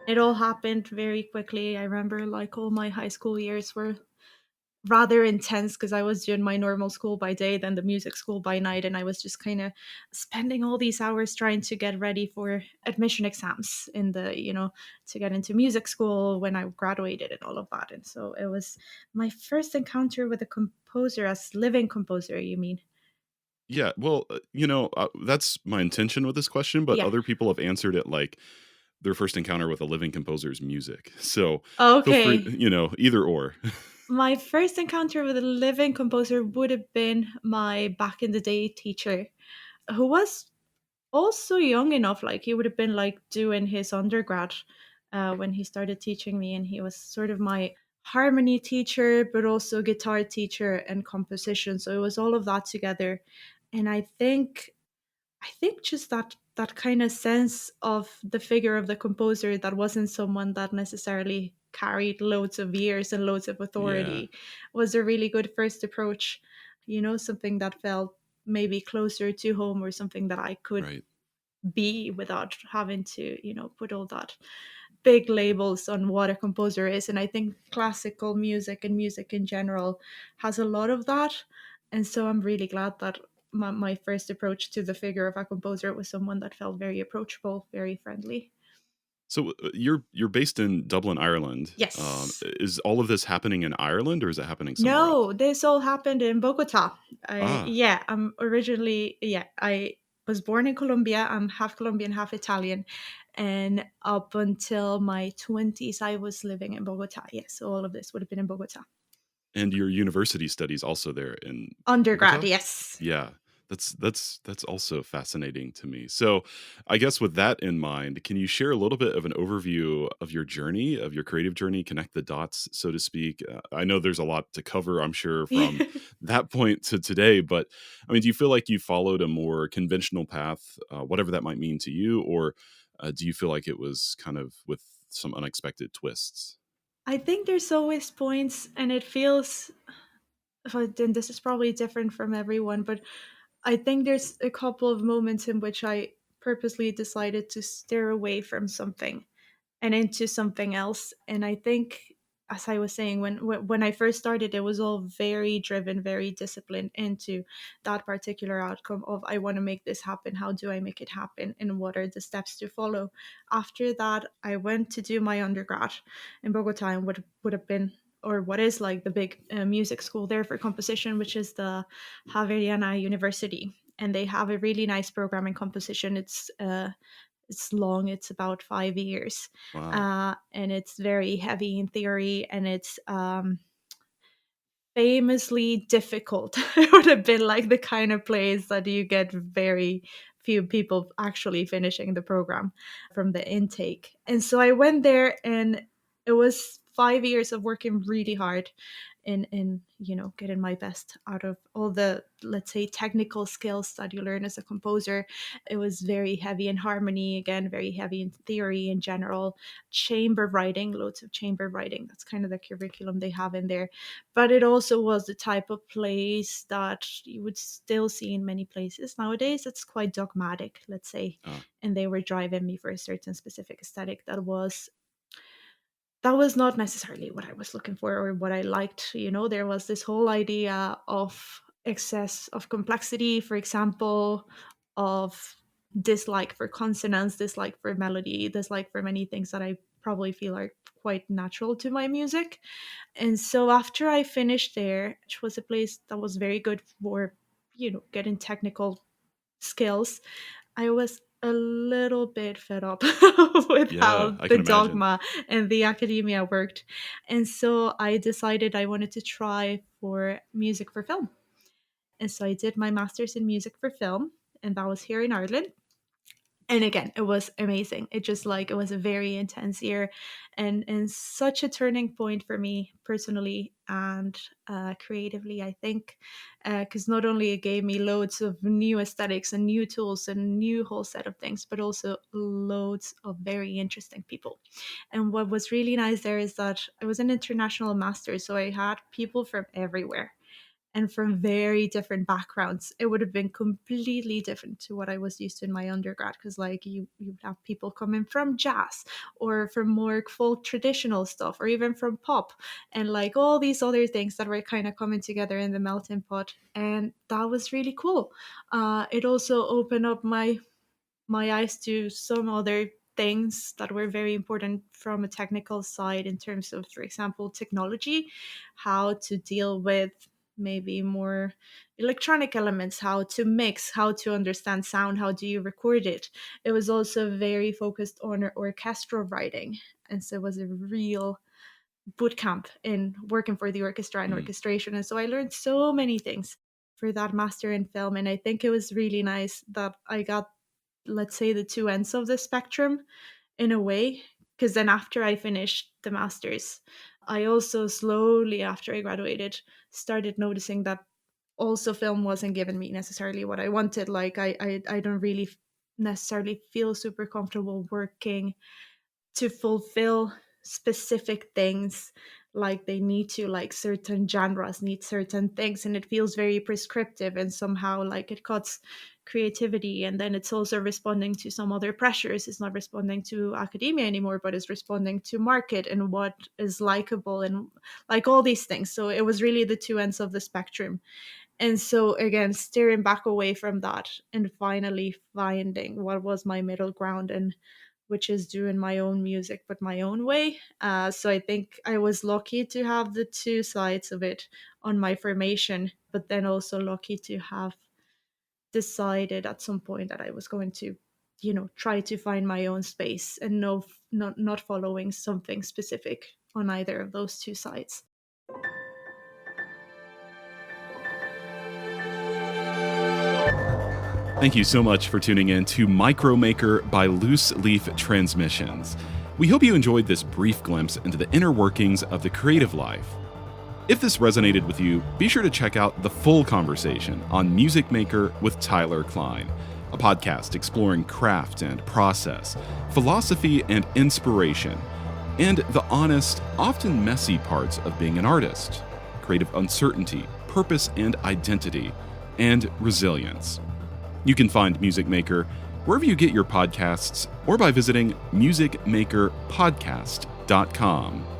It all happened very quickly. I remember like all my high school years were rather intense because I was doing my normal school by day, then the music school by night, and I was just kind of spending all these hours trying to get ready for admission exams in the, to get into music school when I graduated and all of that. And so it was my first encounter with a composer, as living composer, you mean? Yeah, well, that's my intention with this question, but Yeah. other people have answered it like their first encounter with a living composer's music. So feel free, Okay. either or. My first encounter with a living composer would have been my back in the day teacher, who was also young enough, like he would have been like doing his undergrad when he started teaching me, and he was sort of my harmony teacher but also guitar teacher and composition, so it was all of that together. And I think just that kind of sense of the figure of the composer that wasn't someone that necessarily carried loads of years and loads of Yeah, authority was a really good first approach. Something that felt maybe closer to home, or something that I could right. be without having to, put all that big labels on what a composer is. And I think classical music and music in general has a lot of that. And so I'm really glad that my first approach to the figure of a composer was someone that felt very approachable, very friendly. So you're based in Dublin, Ireland. Yes. Is all of this happening in Ireland, or is it happening somewhere else? No, this all happened in Bogota. Ah, I'm originally, I was born in Colombia. I'm half Colombian, half Italian. And up until my 20s, I was living in Bogota. Yes, so all of this would have been in Bogota. and your university studies also there in Undergrad, Bogota? yes. Yeah. That's also fascinating to me. So, I guess with that in mind, can you share a little bit of an overview of your journey, of your creative journey, connect the dots, so to speak? I know there's a lot to cover, I'm sure, from that point to today, but I mean, do you feel like you followed a more conventional path, whatever that might mean to you, or do you feel like it was kind of with some unexpected twists? I think there's always points, and it feels, and this is probably different from everyone, but I think there's a couple of moments in which I purposely decided to steer away from something and into something else. And I think, as I was saying, when I first started, it was all very driven, very disciplined into that particular outcome of I want to make this happen. How do I make it happen? And what are the steps to follow? After that, I went to do my undergrad in Bogota, and would have been, or what is like the big music school there for composition, which is the Javeriana University. And they have a really nice program in composition. It's long. It's about 5 years, Wow. and it's very heavy in theory, and it's famously difficult. It would have been like the kind of place that you get very few people actually finishing the program from the intake. And so I went there, and it was 5 years of working really hard in getting my best out of all the, let's say, technical skills that you learn as a composer. It was very heavy in harmony, again very heavy in theory in general, chamber writing, loads of chamber writing. That's kind of the curriculum they have in there. But it also was the type of place that you would still see in many places nowadays. It's quite dogmatic, let's say. Uh, And they were driving me for a certain specific aesthetic that was not necessarily what I was looking for or what I liked. There was this whole idea of excess of complexity, for example, of dislike for consonants, dislike for melody, dislike for many things that I probably feel are quite natural to my music. And so after I finished there, which was a place that was very good for, getting technical skills, I was a little bit fed up with yeah, how I the can imagine. dogma and the academia worked. And so I decided I wanted to try for music for film. And so I did my master's in music for film, and that was here in Ireland. And again, it was amazing. It was a very intense year, and such a turning point for me personally and creatively, I think, because not only it gave me loads of new aesthetics and new tools and new whole set of things, but also loads of very interesting people. And what was really nice there is that it was an international master, so I had people from everywhere. and from very different backgrounds. It would have been completely different to what I was used to in my undergrad, because like you would have people coming from jazz or from more folk traditional stuff or even from pop, and like all these other things that were kind of coming together in the melting pot, and that was really cool. It also opened up my eyes to some other things that were very important from a technical side, in terms of, for example, technology, how to deal with maybe more electronic elements, how to mix, how to understand sound, how do you record it. It was also very focused on orchestral writing, and so it was a real boot camp in working for the orchestra and Mm, orchestration. And so I learned so many things for that master in film. And I think it was really nice that I got, let's say, the two ends of the spectrum in a way. Because then after I finished the masters, I also slowly, after I graduated, started noticing that also film wasn't giving me necessarily what I wanted. Like I don't really necessarily feel super comfortable working to fulfill specific things, like they need to, like certain genres need certain things, and it feels very prescriptive, and somehow like it cuts creativity. And then it's also responding to some other pressures. It's not responding to academia anymore, but it's responding to market and what is likable, and like all these things. So it was really the two ends of the spectrum. And so again, steering back away from that and finally finding what was my middle ground, and which is doing my own music but my own way. So I think I was lucky to have the two sides of it on my formation, but then also lucky to have decided at some point that I was going to, try to find my own space, and not following something specific on either of those two sides. Thank you so much for tuning in to Micromaker by Loose Leaf Transmissions. We hope you enjoyed this brief glimpse into the inner workings of the creative life. If this resonated with you, be sure to check out the full conversation on Music Maker with Tyler Kline, a podcast exploring craft and process, philosophy and inspiration, and the honest, often messy parts of being an artist, creative uncertainty, purpose and identity, and resilience. You can find Music Maker wherever you get your podcasts or by visiting musicmakerpodcast.com.